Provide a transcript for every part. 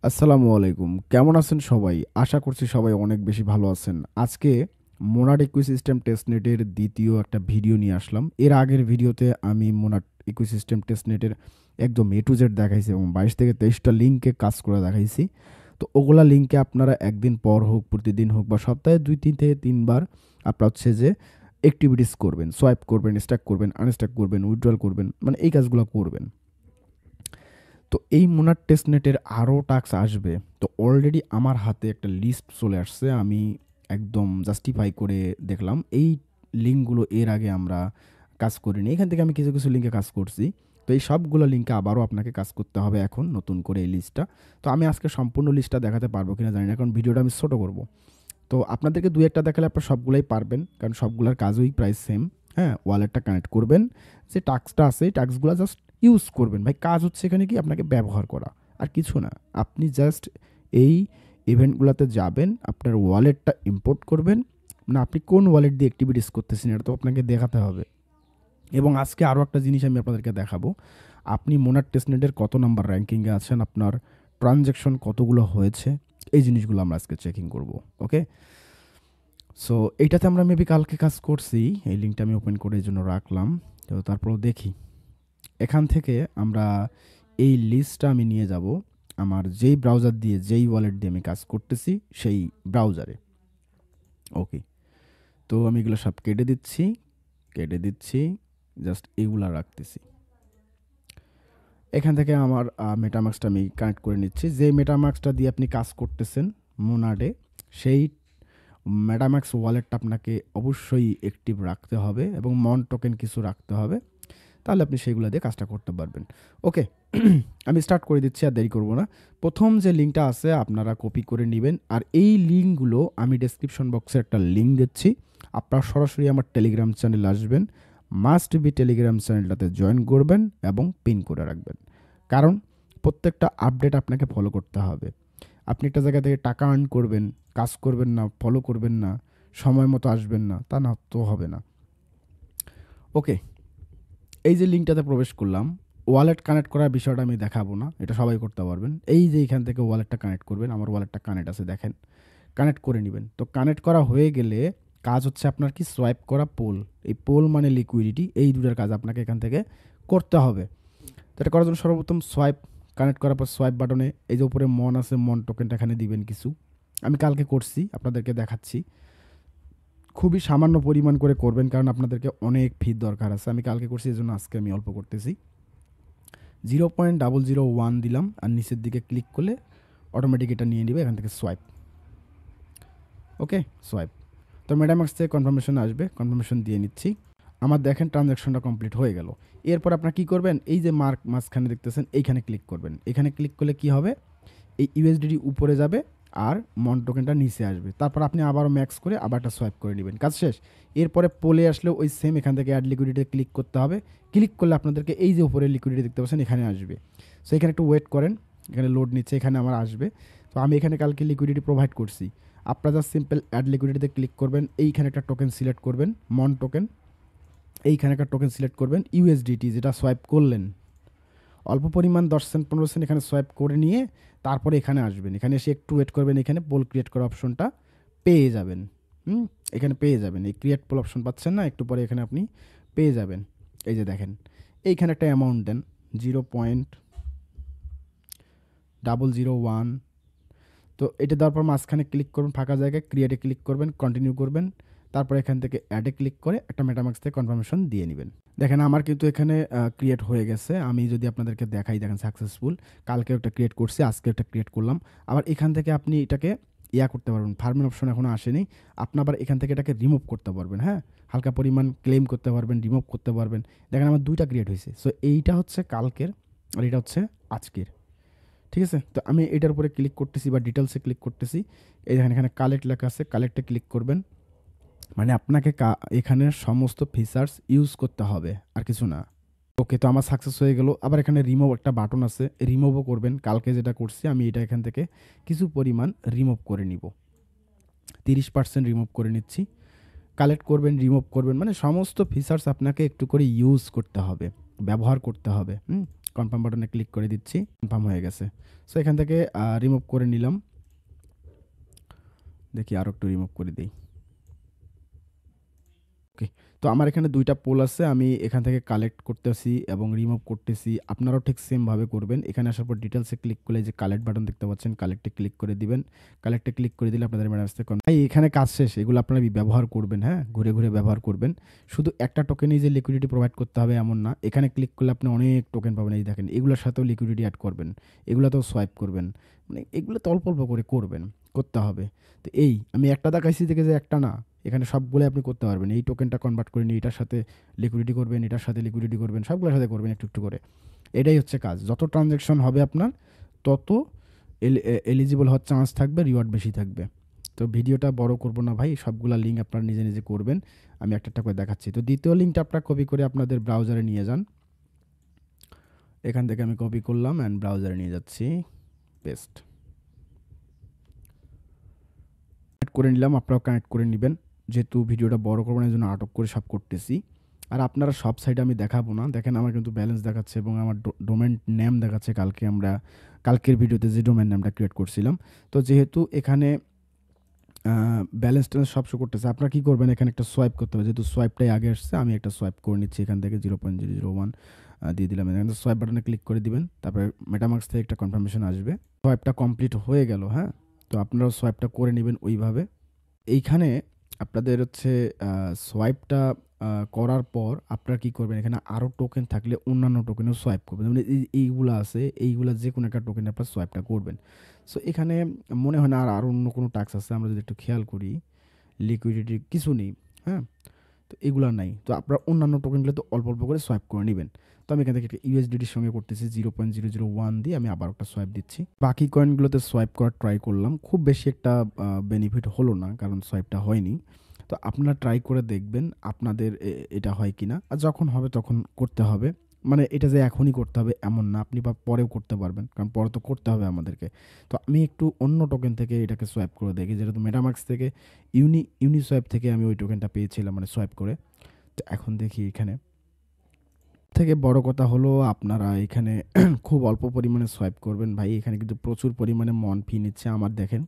আসসালামু আলাইকুম। কেমন আছেন সবাই? আশা করছি সবাই অনেক বেশি ভালো আছেন। আজকে মোনাড ইকোসিস্টেম টেস্টনেটের দ্বিতীয় একটা ভিডিও নিয়ে আসলাম। এর আগের ভিডিওতে আমি মোনাড ইকোসিস্টেম টেস্টনেটের একদম A to Z দেখাইছি এবং ২২ থেকে ২৩ টা লিঙ্কে কাজ করে দেখাইছি। তো ওগুলা লিঙ্কে আপনারা একদিন পর হোক, প্রতিদিন হোক বা সপ্তাহে ২-৩ থেকে ৩ বার আপনারা হচ্ছে যে এক্টিভিটিস করবেন। সোয়াইপ করবেন, স্ট্যাক করবেন, আনস্ট্যাক করবেন, উইথড্রল করবেন। মানে এই কাজগুলা করবেন। তো এই মোনাড টেস্টনেটের আরও টাস্ক আসবে। তো অলরেডি আমার হাতে একটা লিস্ট চলে আসছে। আমি একদম জাস্টিফাই করে দেখলাম। এই লিঙ্কগুলো এর আগে আমরা কাজ করিনি। এখান থেকে আমি কিছু লিঙ্কে কাজ করছি। তো এই সবগুলো লিঙ্কে আবারও আপনাকে কাজ করতে হবে এখন নতুন করে এই লিস্টটা। তো আমি আজকে সম্পূর্ণ লিস্টটা দেখাতে পারবো কিনা জানি না, কারণ ভিডিওটা আমি ছোট করব। তো আপনাদেরকে ২-১ টা দেখালে আপনারা সবগুলাই পারবেন। কারণ সবগুলার কাজই প্রায় সেম। হ্যাঁ? ওয়ালেটটা কানেক্ট করবেন। যে টাস্কটা আছে এই টাস্কগুলা জাস্ট ইউজ করবেন। ভাই কাজ হচ্ছে এখানে কি আপনাকে ব্যবহার করা। আর কিছু না। আপনি জাস্ট এই ইভেন্টগুলাতে যাবেন, আপনার ওয়ালেটটা ইম্পোর্ট করবেন। না আপনি কোন ওয়ালেট দিয়ে এক্টিভিটিস করতেছেন এটা তো আপনাকে দেখাতে হবে। এবং আজকে আরও একটা জিনিস আমি আপনাদেরকে দেখাবো। আপনি মোনাড টেস্টনেটের কত নাম্বার র্যাঙ্কিংয়ে আছেন, আপনার ট্রানজ্যাকশন কতগুলো হয়েছে, এই জিনিসগুলো আমরা আজকে চেকিং করব। ওকে? সো এইটাতে আমরা মেবি কালকে কাজ করছি। এই লিঙ্কটা আমি ওপেন করে এই জন্য রাখলাম। তো তারপরেও দেখি। এখান থেকে আমরা এই লিস্টটা আমি নিয়ে যাব আমার যেই ব্রাউজার দিয়ে, যেই ওয়ালেট দিয়ে আমি কাজ করতেছি সেই ব্রাউজারে। ওকে। তো আমি এগুলো সব কেটে দিচ্ছি। জাস্ট এগুলা রাখতেছি। এখান থেকে আমার মেটামাক্সটা আমি কানেক্ট করে নিচ্ছি। যে মেটামাক্সটা দিয়ে আপনি কাজ করতেছেন মোনাডে, সেই মেটামাক্স ওয়ালেটটা আপনাকে অবশ্যই অ্যাক্টিভ রাখতে হবে এবং মন টোকেন কিছু রাখতে হবে। তাহলে আপনি সেইগুলো দিয়ে কাজটা করতে পারবেন। ওকে। আমি স্টার্ট করে দিচ্ছি, আর দেরি করব না। প্রথম যে লিঙ্কটা আছে আপনারা কপি করে নেবেন। আর এই লিঙ্কগুলো আমি ডেসক্রিপশন বক্সে একটা লিঙ্ক দিচ্ছি। আপনারা সরাসরি আমার টেলিগ্রাম চ্যানেলে আসবেন। মাস্ট বি টেলিগ্রাম চ্যানেলটাতে জয়েন করবেন এবং পিন করে রাখবেন। কারণ প্রত্যেকটা আপডেট আপনাকে ফলো করতে হবে। আপনি একটা জায়গা থেকে টাকা আর্ন করবেন, কাজ করবেন না, ফলো করবেন না, সময় মতো আসবেন না, তা না তো হবে না। ওকে। এই যে লিঙ্কটাতে প্রবেশ করলাম, ওয়ালেট কানেক্ট করার বিষয়টা আমি দেখাবো না, এটা সবাই করতে পারবেন। এই যে এখান থেকে ওয়ালেটটা কানেক্ট করবেন, আমার ওয়ালেটটা কানেক্ট আছে দেখেন, কানেক্ট করে নেবেন। তো কানেক্ট করা হয়ে গেলে কাজ হচ্ছে আপনার কি সোয়াইপ করা পোল। এই পোল মানে লিকুইডিটি, এই দুটার কাজ আপনাকে এখান থেকে করতে হবে। তো এটা করার জন্য সর্বপ্রথম সোয়াইপ, কানেক্ট করার পর সোয়াইপ বাটনে এই যে উপরে মন আছে, মন টোকেনটা এখানে দিবেন কিছু। আমি কালকে করছি, আপনাদেরকে দেখাচ্ছি। খুবই সামান্য পরিমাণ করে করবেন, কারণ আপনাদেরকে অনেক ফি দরকার আছে। আমি কালকে করছি, এই জন্য আজকে আমি অল্প করতেছি। 0.001 দিলাম, আর নিচের দিকে ক্লিক করলে অটোমেটিক এটা নিয়ে নেবে এখান থেকে সোয়াইপ। ওকে, সোয়াইপ। তো মেটামাক্স থেকে কনফার্মেশন আসবে, কনফার্মেশন দিয়ে নিচ্ছি। আমার দেখেন ট্রানজ্যাকশনটা কমপ্লিট হয়ে গেল। এরপর আপনার কী করবেন, এই যে মার্ক মাঝখানে দেখতেছেন এইখানে ক্লিক করবেন। এখানে ক্লিক করলে কি হবে, এই ইউএসডিটি উপরে যাবে আর মন টোকেনটা নিচে আসবে। তারপর আপনি আবারও ম্যাক্স করে আবার একটা সোয়াইপ করে নেবেন, কাজ শেষ। এরপরে পোলে আসলেও ওই সেম এখান থেকে অ্যাড লিকুইডিটি ক্লিক করতে হবে। ক্লিক করলে আপনাদেরকে এই যে উপরে লিকুইডিটি দেখতে পাচ্ছেন এখানে আসবে। সো এখানে একটু ওয়েট করেন, এখানে লোড নিচ্ছে, এখানে আমার আসবে। তো আমি এখানে কালকে লিকুইডিটি প্রোভাইড করছি। আপনারা জাস্ট সিম্পল অ্যাড লিকুইডিটিতে ক্লিক করবেন, এইখানে একটা টোকেন সিলেক্ট করবেন, মন টোকেন। এইখানে একটা টোকেন সিলেক্ট করবেন ইউএসডিটি, যেটা সোয়াইপ করলেন অল্প পরিমাণ 10 সেন্ট 15 সেন্ট, এখানে সোয়াইপ করে নিয়ে তারপরে এখানে আসবেন। এখানে এসে একটু ওয়েট করবেন, এখানে পোল ক্রিয়েট করার অপশনটা পেয়ে যাবেন। এখানে পেয়ে যাবেন, এই ক্রিয়েট পোল অপশন পাচ্ছেন না, একটু পরে এখানে আপনি পেয়ে যাবেন। এই যে দেখেন, এইখানে একটা অ্যামাউন্ট দেন 0.001। তো এটা দেওয়ার পর মাঝখানে ক্লিক করবেন, ফাঁকা জায়গায় ক্রিয়েটে ক্লিক করবেন, কন্টিনিউ করবেন। তারপর এখান থেকে অ্যাডে ক্লিক করে একটা মেটামাক্স থেকে কনফার্মেশন দিয়ে নেবেন। দেখেন আমার কিন্তু এখানে ক্রিয়েট হয়ে গেছে। আমি যদি আপনাদেরকে দেখাই, দেখেন সাকসেসফুল। কালকে একটা ক্রিয়েট করছি, আজকে একটা ক্রিয়েট করলাম। আবার এখান থেকে আপনি এটাকে করতে পারবেন। ফার্মের অপশন এখনও আসেনি। আপনি আবার এখান থেকে এটাকে রিমুভ করতে পারবেন। হ্যাঁ, হালকা পরিমাণ ক্লেম করতে পারবেন, রিমুভ করতে পারবেন। দেখেন আমার 2টা ক্রিয়েট হয়েছে। সো এইটা হচ্ছে কালকের আর এটা হচ্ছে আজকের। ঠিক আছে? তো আমি এটার উপরে ক্লিক করতেছি বা ডিটেলসে ক্লিক করতেছি। এই দেখেন এখানে কালেক্ট লেখা আছে, কালেক্টে ক্লিক করবেন। মানে আপনাকে এখানে সমস্ত ফিচার্স ইউজ করতে হবে, আর কিছু না। ওকে, তো আমার সাকসেস হয়ে গেল। আবার এখানে রিমুভ একটা বাটন আছে, রিমুভও করবেন। কালকে যেটা করছি আমি এটা এখান থেকে কিছু পরিমাণ রিমুভ করে নিব, 30% রিমুভ করে নিচ্ছি। কালেক্ট করবেন, রিমুভ করবেন, মানে সমস্ত ফিচার্স আপনাকে একটু করে ইউজ করতে হবে, ব্যবহার করতে হবে। কনফার্ম বাটনে ক্লিক করে দিচ্ছি, কনফার্ম হয়ে গেছে। সো এখান থেকে রিমুভ করে নিলাম, দেখি আরও একটু রিমুভ করে দিই। ওকে, তো আমার এখানে 2টা পোল আছে, আমি এখান থেকে কালেক্ট করতেছি এবং রিমুভ করতেছি। আপনারাও ঠিক সেমভাবে করবেন। এখানে আসার পর ডিটেলসে ক্লিক করলে যে কালেক্ট বাটন দেখতে পাচ্ছেন, কালেক্টে ক্লিক করে দিবেন। কালেক্টে ক্লিক করে দিলে আপনাদের ম্যানেজ থেকে ভাই এখানে কাজ শেষ। এগুলো আপনারা ব্যবহার করবেন, হ্যাঁ, ঘুরে ঘুরে ব্যবহার করবেন। শুধু একটা টোকেনই যে লিকুইডিটি প্রোভাইড করতে হবে এমন না। এখানে ক্লিক করলে আপনি অনেক টোকেন পাবেন। এই দেখেন, এগুলোর সাথেও লিকুইডিটি অ্যাড করবেন, এগুলোতেও সোয়াইপ করবেন, মানে এগুলো তো অল্প অল্প করে করতে হবে। তো এই আমি একটা দেখাইছি থেকে যে একটা না, এখানে সবগুলো আপনি করতে পারবেন। এই টোকেনটা কনভার্ট করে নিয়ে এটার সাথে লিকুইডিটি করবেন, এটার সাথে লিকুইডিটি করবেন, সবগুলোর সাথে করবেন একটু একটু করে। এটাই হচ্ছে কাজ। যত ট্রানজ্যাকশন হবে আপনার, তত এলিজিবল হওয়ার চান্স থাকবে, রিওয়ার্ড বেশি থাকবে। তো ভিডিওটা বড় করব না ভাই, সবগুলা লিঙ্ক আপনারা নিজে নিজে করবেন, আমি একটা একটা করে দেখাচ্ছি। তো দ্বিতীয় লিঙ্কটা আপনারা কপি করে আপনাদের ব্রাউজারে নিয়ে যান। এখান থেকে আমি কপি করলাম অ্যান্ড ব্রাউজারে নিয়ে যাচ্ছি, পেস্ট করে নিলাম। আপনারাও কানেক্ট করে নেবেন, যেহেতু ভিডিওটা বড় করবো না, এই জন্য আটক করে সব করতেছি। আর আপনারা সব সাইটে আমি দেখাবো না। দেখেন আমার কিন্তু ব্যালেন্স দেখাচ্ছে এবং আমার ডোমেন নেম দেখাচ্ছে। কালকের ভিডিওতে যে ডোমেন নেমটা ক্রিয়েট করছিলাম। তো যেহেতু এখানে ব্যালেন্স ট্যালেন্স সব শো করতেছে, আপনারা কী করবেন, এখানে একটা সোয়াইপ করতে হবে। যেহেতু সোয়াইপটাই আগে আসছে, আমি একটা সোয়াইপ করে নিচ্ছি। এখান থেকে 0.001 দিয়ে দিলাম। এখানে সোয়াইপ বাটনে ক্লিক করে দিবেন, তারপরে মেটামার্কস থেকে একটা কনফার্মেশন আসবে। সোয়াইপটা কমপ্লিট হয়ে গেল, হ্যাঁ। তো আপনারাও সোয়াইপটা করে নেবেন ওইভাবে। এইখানে আপনাদের হচ্ছে সোয়াইপটা করার পর আপনারা কী করবেন, এখানে আরও টোকেন থাকলে অন্যান্য টোকেনেও সোয়াইপ করবেন। মানে এইগুলো আছে, এইগুলো যে কোনো একটা টোকেনে আপনার সোয়াইপটা করবেন। সো এখানে মনে হয় না আর অন্য কোনো টাস্ক আছে। আমরা যদি একটু খেয়াল করি, লিকুইডিটি কিছু নেই, হ্যাঁ, তো এগুলো নাই। তো আপনারা অন্যান্য টোকেনগুলো তো অল্প অল্প করে সোয়াইপ করে নেবেন। তো আমি এখান থেকে একটা ইউএসডিটির সঙ্গে করতেছি, 0.001 দিয়ে আমি আবার একটা সোয়াইপ দিচ্ছি। বাকি কয়েনগুলোতে সোয়াইপ করার ট্রাই করলাম, খুব বেশি একটা বেনিফিট হলো না, কারণ সোয়াইপটা হয়নি। তো আপনারা ট্রাই করে দেখবেন আপনাদের এটা হয় কিনা। আর যখন হবে তখন করতে হবে, মানে এটা যে এখনই করতে হবে এমন না, আপনি বা পরেও করতে পারবেন, কারণ পরে তো করতে হবে আমাদেরকে। তো আমি একটু অন্য টোকেন থেকে এটাকে সোয়াইপ করে দেখি, যেহেতু মেটামার্কস থেকে ইউনিসোয়াইপ থেকে আমি ওই টোকেনটা পেয়েছিলাম, মানে সোয়াইপ করে। তো এখন দেখি এখানে থেকে বড় কথা হলো আপনারা এখানে খুব অল্প পরিমাণে সোয়াইপ করবেন ভাই। এখানে কিন্তু প্রচুর পরিমাণে মন ফি নিচ্ছে আমার, দেখেন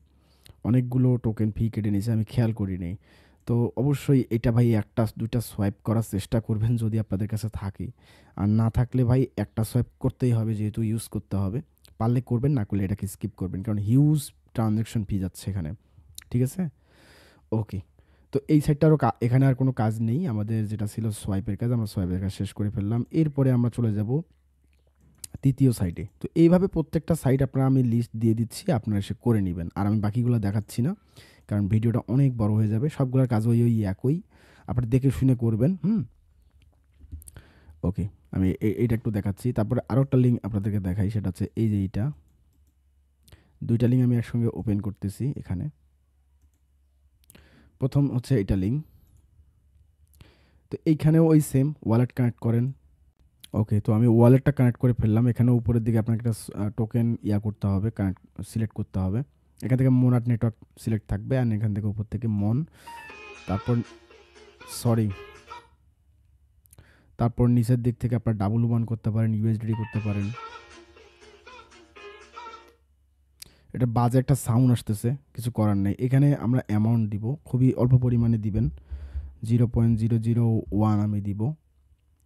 অনেকগুলো টোকেন ফি কেটে নিয়েছে, আমি খেয়াল করি নাই। তো অবশ্যই এটা ভাই 1টা 2টা সোয়াইপ করার চেষ্টা করবেন যদি আপনাদের কাছে থাকে। আর না থাকলে ভাই একটা সোয়াইপ করতেই হবে, যেহেতু ইউজ করতে হবে। পারলে করবেন, না করলে এটাকে স্কিপ করবেন, কারণ হিউজ ট্রানজ্যাকশন ফি যাচ্ছে এখানে। ঠিক আছে, ওকে। তো এই সাইডটারও এখানে আর কোনো কাজ নেই আমাদের, যেটা ছিল সোয়াইপের কাজ, আমরা সোয়াইপের কাজ শেষ করে ফেললাম। এরপরে আমরা চলে যাব তৃতীয় সাইডে। তো এইভাবে প্রত্যেকটা সাইড আপনারা আমি লিস্ট দিয়ে দিচ্ছি, আপনারা এসে করে নেবেন। আর আমি বাকিগুলো দেখাচ্ছি না, কারণ ভিডিওটা অনেক বড় হয়ে যাবে। সবগুলোর কাজ ওই একই, আপনারা দেখে শুনে করবেন। ওকে, আমি এইটা একটু দেখাচ্ছি। তারপরে আরও একটা লিঙ্ক আপনাদেরকে দেখাই, সেটা হচ্ছে এই যে এইটা। 2টা লিঙ্ক আমি একসঙ্গে ওপেন করতেছি। এখানে প্রথম হচ্ছে এটা লিঙ্ক। তো এইখানেও ওই সেম ওয়ালেট কানেক্ট করেন। ওকে, তো আমি ওয়ালেটটা কানেক্ট করে ফেললাম। এখানে উপরের দিকে আপনাকে একটা টোকেন করতে হবে, সিলেক্ট করতে হবে। এখান থেকে মোনাট নেটওয়ার্ক সিলেক্ট থাকবে, আর এখান থেকে উপর থেকে তারপর তারপর নিচের দিক থেকে আপনার WM করতে পারেন, ইউএসডি করতে পারেন। এটা বাজে একটা সাউন্ড আসতেছে, কিছু করার নেই। এখানে আমরা অ্যামাউন্ট দিব, খুবই অল্প পরিমাণে দিবেন, 0.001 আমি দিব।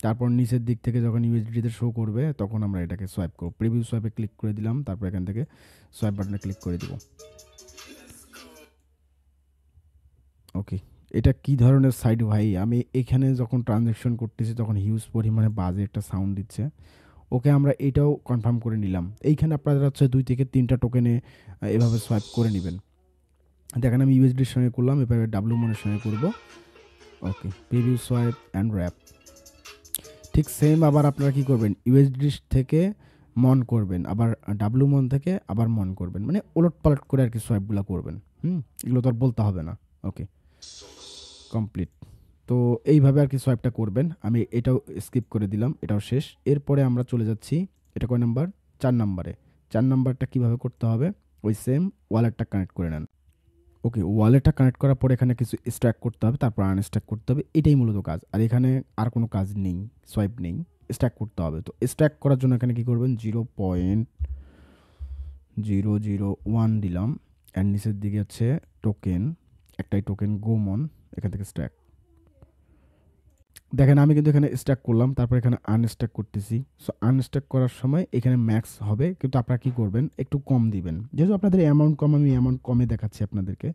তারপর নিচের দিক থেকে যখন ইউএসডিতে শো করবে তখন আমরা এটাকে সোয়াইপ করব। প্রিভিউ সোয়াইপে ক্লিক করে দিলাম, তারপর এখান থেকে সোয়াইপ বাটনে ক্লিক করে দিব। ওকে, এটা কি ধরনের সাইট ভাই? আমি এখানে যখন ট্রানজ্যাকশন করতেছি তখন হিউজ পরিমাণে বাজে একটা সাউন্ড দিচ্ছে। ওকে, আমরা এটাও কনফার্ম করে নিলাম। এইখানে আপনারা হচ্ছে 2 থেকে 3টা টোকেনে এভাবে সোয়াইপ করে নেবেন। দেখেন আমি ইউএসডির সঙ্গে করলাম, এভাবে WM-এর সঙ্গে করব। ওকে, প্রিভিউ সোয়াইপ অ্যান্ড র্যাপ। ঠিক সেম আবার আপনারা কি করবেন, ইউএসডি থেকে মন করবেন, আবার WM থেকে আবার মন করবেন, মানে ওলট পালট করে আর কি সোয়াইপগুলো করবেন। এগুলো তো আর বলতে হবে না। ওকে, কমপ্লিট। তো এইভাবে আর কি সোয়াইপটা করবেন। আমি এটাও স্কিপ করে দিলাম, এটাও শেষ। এরপরে আমরা চলে যাচ্ছি, এটা কয় নাম্বার, 4 নাম্বারে। 4 নাম্বারটা কীভাবে করতে হবে, ওই সেম ওয়ালেটটা কানেক্ট করে নেন। ওকে, ওয়ালেটটা কানেক্ট করার পর এখানে কিছু স্ট্যাক করতে হবে, তারপর আনস্ট্যাক করতে হবে। এটাই মূলত কাজ। আর এখানে আর কোনো কাজ নেই, সোয়াইপ নেই, স্ট্যাক করতে হবে। তো স্ট্যাক করার জন্য এখানে কি করবেন, 0.001 দিলাম। অ্যান্ড নিচের দিকে হচ্ছে টোকেন, একটাই টোকেন গোমন, এখান থেকে স্ট্যাক। দেখেন আমি কিন্তু এখানে স্ট্যাক করলাম, তারপর এখানে আনস্ট্যাক করতেছি। সো আনস্ট্যাক করার সময় এখানে ম্যাক্স হবে, কিন্তু আপনারা কী করবেন, একটু কম দিবেন। যেহেতু আপনাদের অ্যামাউন্ট কম, আমি অ্যামাউন্ট কমে দেখাচ্ছি আপনাদেরকে।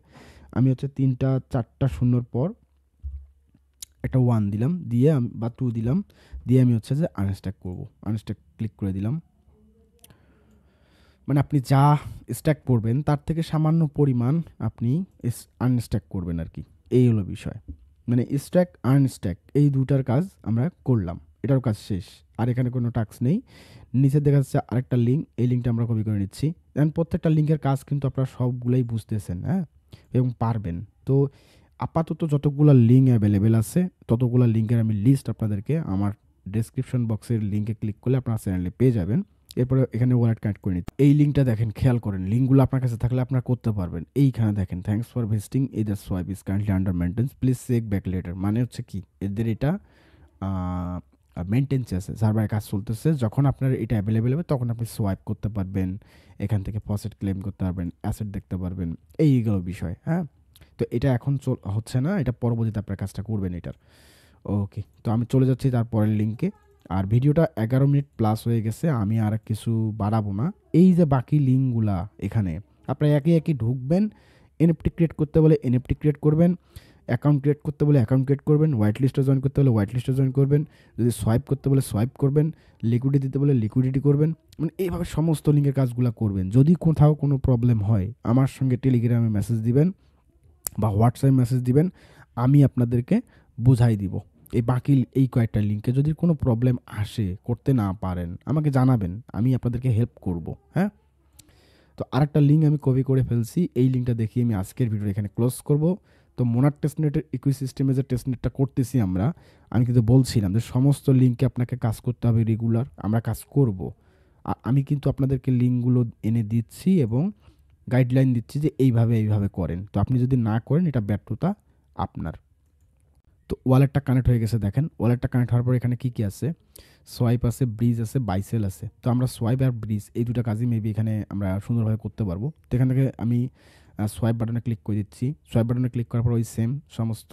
আমি হচ্ছে 3টা 4টা শূন্যর পর একটা 1 দিলাম, দিয়ে বা 2 দিলাম, দিয়ে আমি হচ্ছে যে আনস্ট্যাক করবো। আনস্ট্যাক ক্লিক করে দিলাম। মানে আপনি যা স্ট্যাক করবেন তার থেকে সামান্য পরিমাণ আপনি আনস্ট্যাক করবেন আর কি। এই হলো বিষয়। মানে স্ট্যাক আনস্ট্যাক এই দুটার কাজ আমরা করলাম, এটার কাজ শেষ। আর এখানে কোনো টাস্ক নেই। নিচে দেখা যাচ্ছে আরেকটা লিঙ্ক, এই লিঙ্কটা আমরা কপি করে নিচ্ছি। দেন প্রত্যেকটা লিঙ্কের কাজ কিন্তু আপনারা সবগুলোই বুঝতেছেন, হ্যাঁ, এবং পারবেন। তো আপাতত যতগুলো লিঙ্ক অ্যাভেলেবেল আছে ততগুলো লিঙ্কের আমি লিস্ট আপনাদেরকে আমার ডেসক্রিপশন বক্সের লিঙ্কে ক্লিক করলে আপনার চ্যানেলে পেয়ে যাবেন। এরপরে এখানে ওয়ালেট কানেক্ট করে নিতে, এই লিঙ্কটা দেখেন, খেয়াল করেন, লিঙ্কগুলো আপনার কাছে থাকলে আপনারা করতে পারবেন। এইখানে দেখেন, থ্যাঙ্কস ফর ভিজিটিং, এদের swipe is currently under maintenance, please check back later. মানে হচ্ছে কি, এদের এটা মেনটেন্স আছে, সার্ভারে কাজ চলতেছে। যখন আপনার এটা অ্যাভেলেবেল হবে তখন আপনি সোয়াইপ করতে পারবেন, এখান থেকে ফসেট ক্লেম করতে পারবেন, অ্যাসেট দেখতে পারবেন, এইগুলো বিষয়। হ্যাঁ, তো এটা এখন হচ্ছে না, এটা পরবর্তীতে আপনার কাজটা করবেন এটার। ওকে, তো আমি চলে যাচ্ছি তারপরের লিঙ্কে। আর ভিডিওটা 11 মিনিট প্লাস হয়ে গেছে, আমি আর কিছু বাড়াবো না। এই যে বাকি লিঙ্কগুলা এখানে আপনারা একে একে ঢুকবেন, এনএফটি ক্রিয়েট করতে বলে এনএফটি ক্রিয়েট করবেন, অ্যাকাউন্ট ক্রিয়েট করতে বলে অ্যাকাউন্ট ক্রিয়েট করবেন, হোয়াইট লিস্টে জয়েন করতে বলে হোয়াইট লিস্টে জয়েন করবেন, যদি সোয়াইপ করতে বলে সোয়াইপ করবেন, লিকুইডিটি দিতে বলে লিকুইডিটি করবেন। মানে এইভাবে সমস্ত লিঙ্কের কাজগুলো করবেন। যদি কোথাও কোনো প্রবলেম হয় আমার সঙ্গে টেলিগ্রামে মেসেজ দিবেন বা হোয়াটসঅ্যাপে মেসেজ দিবেন, আমি আপনাদেরকে বুঝাই দিব। এই বাকি এই কয়েকটা লিঙ্কে যদি কোনো প্রবলেম আসে, করতে না পারেন, আমাকে জানাবেন, আমি আপনাদেরকে হেল্প করব। হ্যাঁ, তো আরেকটা লিঙ্ক আমি কপি করে ফেলছি, এই লিঙ্কটা দেখিয়ে আমি আজকের ভিডিও এখানে ক্লোজ করব। তো মোনার টেস্টনেটের ইকুইসিস্টেমে যে টেস্টনেটটা করতেছি আমরা, আমি কিন্তু বলছিলাম যে সমস্ত লিঙ্কে আপনাকে কাজ করতে হবে রেগুলার, আমরা কাজ করব। আমি কিন্তু আপনাদেরকে লিঙ্কগুলো এনে দিচ্ছি এবং গাইডলাইন দিচ্ছি যে এইভাবে এইভাবে করেন। তো আপনি যদি না করেন, এটা ব্যর্থতা আপনার। তো ওয়ালেটটা কানেক্ট হয়ে গেছে, দেখেন ওয়ালেটটা কানেক্ট হওয়ার পর এখানে কী কী আছে, সোয়াইপ আছে, ব্রিজ আছে, বাইসেল আছে। তো আমরা সোয়াইপ আর ব্রিজ এই দুটো কাজই মেবি এখানে আমরা সুন্দরভাবে করতে পারবো। তো এখান থেকে আমি সোয়াইপ বাটনে ক্লিক করে দিচ্ছি। সোয়াইপ বাটনে ক্লিক করার পর ওই সেম সমস্ত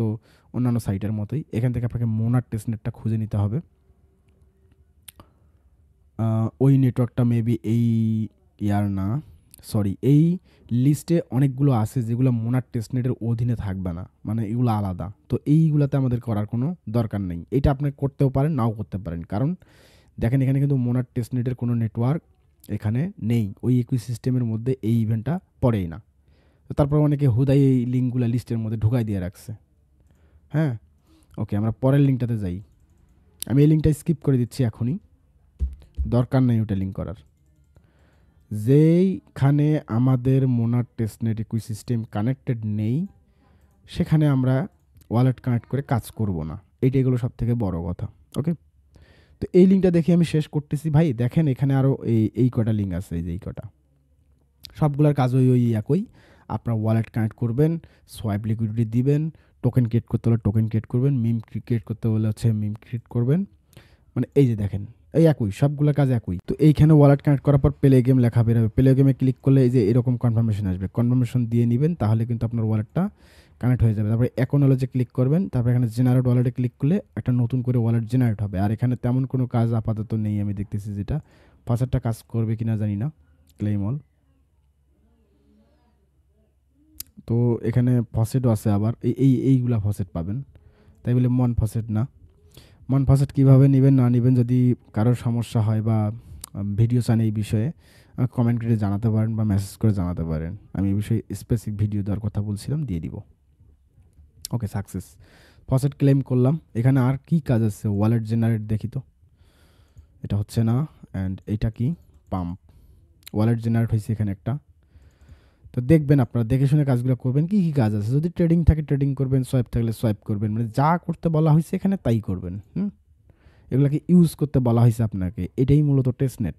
অন্যান্য সাইটের মতোই এখান থেকে আপনাকে মোনার টেস্টনেটটা খুঁজে নিতে হবে। ওই নেটওয়ার্কটা মেবি এই ইয়ার না, সরি, এই লিস্টে অনেকগুলো আছে যেগুলো মোনার টেস্টনেটের অধীনে থাকবে না, মানে এগুলো আলাদা। তো এইগুলাতে আমাদের করার কোনো দরকার নেই। এটা আপনি করতেও পারেন, নাও করতে পারেন, কারণ দেখেন এখানে কিন্তু মোনার টেস্টনেটের কোনো নেটওয়ার্ক এখানে নেই, ওই ইকুইসিস্টেমের মধ্যে এই ইভেন্টটা পড়েই না। তো তারপর অনেকে হুদাই এই লিঙ্কগুলো লিস্টের মধ্যে ঢুকাই দিয়ে রাখছে। হ্যাঁ, ওকে, আমরা পরের লিঙ্কটাতে যাই। আমি এই লিঙ্কটা স্কিপ করে দিচ্ছি এখনই, দরকার নেই ওটা লিঙ্ক করার। যেইখানে আমাদের মোনার টেস্টনেট ইকুইসিস্টেম কানেক্টেড নেই, সেখানে আমরা ওয়ালেট কানেক্ট করে কাজ করব না। এইটা এগুলো সব থেকে বড় কথা। ওকে, তো এই লিঙ্কটা দেখে আমি শেষ করতেছি। ভাই দেখেন এখানে আরও এই কটা লিঙ্ক আছে, এই যে এই কটা, সবগুলোর কাজ ওই একই। আপনার ওয়ালেট কানেক্ট করবেন, সোয়াইপ লিকুইডিটি দিবেন, টোকেন ক্রিয়েট করতে হলে টোকেন ক্রিয়েট করবেন, মিম ক্রিয়েট করতে হলে হচ্ছে মিম ক্রিয়েট করবেন। মানে এই যে দেখেন, এই একই, সবগুলো কাজ একই। তো এইখানে ওয়ালেট কানেক্ট করার পর প্লে গেম লেখা বের হবে, প্লে গেমে ক্লিক করলে এই যে এরকম কনফার্মেশন আসবে, কনফার্মেশন দিয়ে নেবেন, তাহলে কিন্তু আপনার ওয়ালেটটা কানেক্ট হয়ে যাবে। তারপরে অ্যাকনোলেজে ক্লিক করবেন, তারপরে এখানে জেনারেট ওয়ালেটে ক্লিক করলে একটা নতুন করে ওয়ালেট জেনারেট হবে। আর এখানে তেমন কোনো কাজ আপাতত নেই, আমি দেখতেছি যেটা পাঁচটা কাজ করবে কিনা জানি না। ক্লেম অল, তো এখানে ফসেটও আছে আবার, এইগুলা ফসেট পাবেন, তাই বলে মন ফসেট না। মন ফসেট কীভাবে নেবেন না নেবেন, যদি কারোর সমস্যা হয় বা ভিডিও চান এই বিষয়ে, কমেন্ট করে জানাতে পারেন বা মেসেজ করে জানাতে পারেন। আমি এই বিষয়ে স্পেসিফিক ভিডিও দেওয়ার কথা বলছিলাম, দিয়ে দিব। ওকে, সাকসেস, ফসেট ক্লেম করলাম। এখানে আর কি কাজ আছে, ওয়ালেট জেনারেট দেখি তো, এটা হচ্ছে না। অ্যান্ড এটা কি, পাম্প, ওয়ালেট জেনারেট হয়েছে এখানে একটা। তো দেখবেন, আপনারা দেখে শুনে কাজগুলো করবেন। কী কী কাজ আছে, যদি ট্রেডিং থাকে ট্রেডিং করবেন, সোয়াইপ থাকলে সোয়াইপ করবেন, মানে যা করতে বলা হয়েছে এখানে তাই করবেন। এগুলোকে ইউজ করতে বলা হয়েছে আপনাকে, এটাই মূলত টেস্টনেট।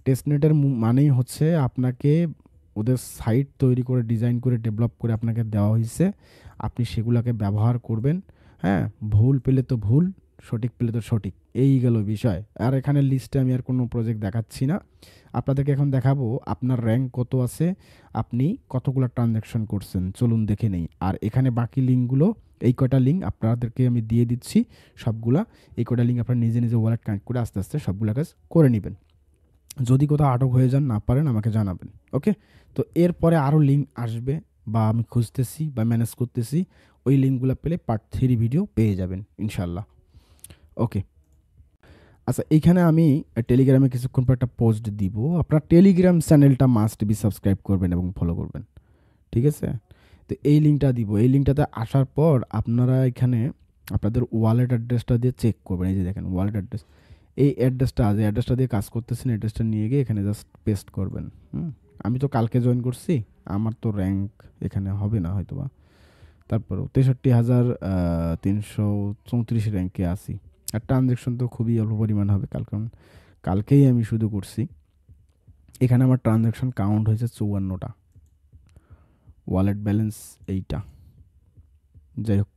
টেস্টনেটের মানেই হচ্ছে আপনাকে ওদের সাইট তৈরি করে ডিজাইন করে ডেভেলপ করে আপনাকে দেওয়া হয়েছে, আপনি সেগুলোকে ব্যবহার করবেন। হ্যাঁ, ভুল পেলে তো ভুল, সঠিক পেলে তো সঠিক, এই গেল বিষয়। আর এখানে লিস্টে আমি আর কোনো প্রজেক্ট দেখাচ্ছি না, আপনাদেরকে এখন দেখাবো আপনার র্যাঙ্ক কত আছে, আপনি কতগুলো ট্রানজ্যাকশন করছেন, চলুন দেখে নেই। আর এখানে বাকি লিঙ্কগুলো, এই কয়টা লিঙ্ক আপনাদেরকে আমি দিয়ে দিচ্ছি সবগুলা, এই কয়টা লিঙ্ক আপনারা নিজে নিজে ওয়ালেট কানেক্ট করে আস্তে আস্তে সবগুলা কাজ করে নেবেন। যদি কোথাও আটক হয়ে যান, না পারেন, আমাকে জানাবেন। ওকে, তো এরপরে আরও লিঙ্ক আসবে বা আমি খুঁজতেছি বা ম্যানেজ করতেছি, ওই লিঙ্কগুলো পেলে পার্ট 3 ভিডিও পেয়ে যাবেন ইনশাল্লাহ। ওকে, আচ্ছা, এইখানে আমি টেলিগ্রামে কিছুক্ষণ পর একটা পোস্ট দিব, আপনার টেলিগ্রাম চ্যানেলটা মাস্ট বি সাবস্ক্রাইব করবেন এবং ফলো করবেন, ঠিক আছে? তো এই লিঙ্কটা দিব, এই লিঙ্কটাতে আসার পর আপনারা এখানে আপনাদের ওয়ালেট অ্যাড্রেসটা দিয়ে চেক করবেন। এই যে দেখেন ওয়ালেট অ্যাড্রেস, এই অ্যাড্রেসটা, যে অ্যাড্রেসটা দিয়ে কাজ করতেছেন, অ্যাড্রেসটা নিয়ে গিয়ে এখানে জাস্ট পেস্ট করবেন। আমি তো কালকে জয়েন করছি, আমার তো র্যাঙ্ক এখানে হবে না হয়তো বা, তারপরেও 63,334 র্যাঙ্কে আসি। আর ট্রানজ্যাকশন তো খুবই অল্প পরিমাণ হবে, কারণ কালকেই আমি শুধু করছি। এখানে আমার ট্রানজ্যাকশন কাউন্ট হয়েছে 54টা, ওয়ালেট ব্যালেন্স এইটা। যাই হোক,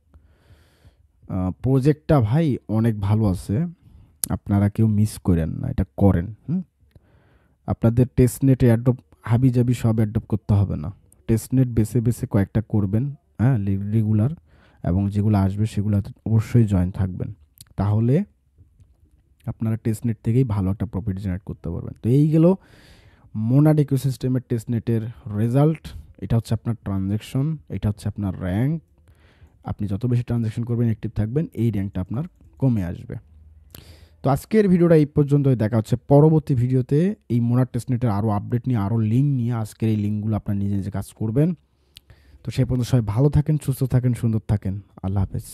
প্রজেক্টটা ভাই অনেক ভালো আছে, আপনারা কেউ মিস করেন না, এটা করেন। আপনাদের টেস্টনেটে অ্যাডপ হাবিজাবি সব অ্যাডপ্ট করতে হবে না, টেস্টনেট বেছে বেছে কয়েকটা করবেন, হ্যাঁ, রেগুলার, এবং যেগুলো আসবে সেগুলো অবশ্যই জয়েন থাকবেন, তাহলে আপনারা টেস্টনেট থেকেই ভালো একটা প্রফিট জেনারেট করতে পারবেন। তো এই গেল মোনাড ইকোসিস্টেমের টেস্টনেটের রেজাল্ট। এটা হচ্ছে আপনার ট্রানজ্যাকশন, এটা হচ্ছে আপনার র্যাঙ্ক। আপনি যত বেশি ট্রানজ্যাকশন করবেন, অ্যাক্টিভ থাকবেন, এই র্যাঙ্কটা আপনার কমে আসবে। তো আজকের ভিডিওটা এই পর্যন্তই, দেখা হচ্ছে পরবর্তী ভিডিওতে এই মোনাড টেস্টনেটের আরও আপডেট নিয়ে, আরও লিঙ্ক নিয়ে। আজকের এই লিঙ্কগুলো আপনার নিজে নিজে কাজ করবেন। তো সেই পর্যন্ত সবাই ভালো থাকেন, সুস্থ থাকেন, সুন্দর থাকেন। আল্লাহ হাফেজ।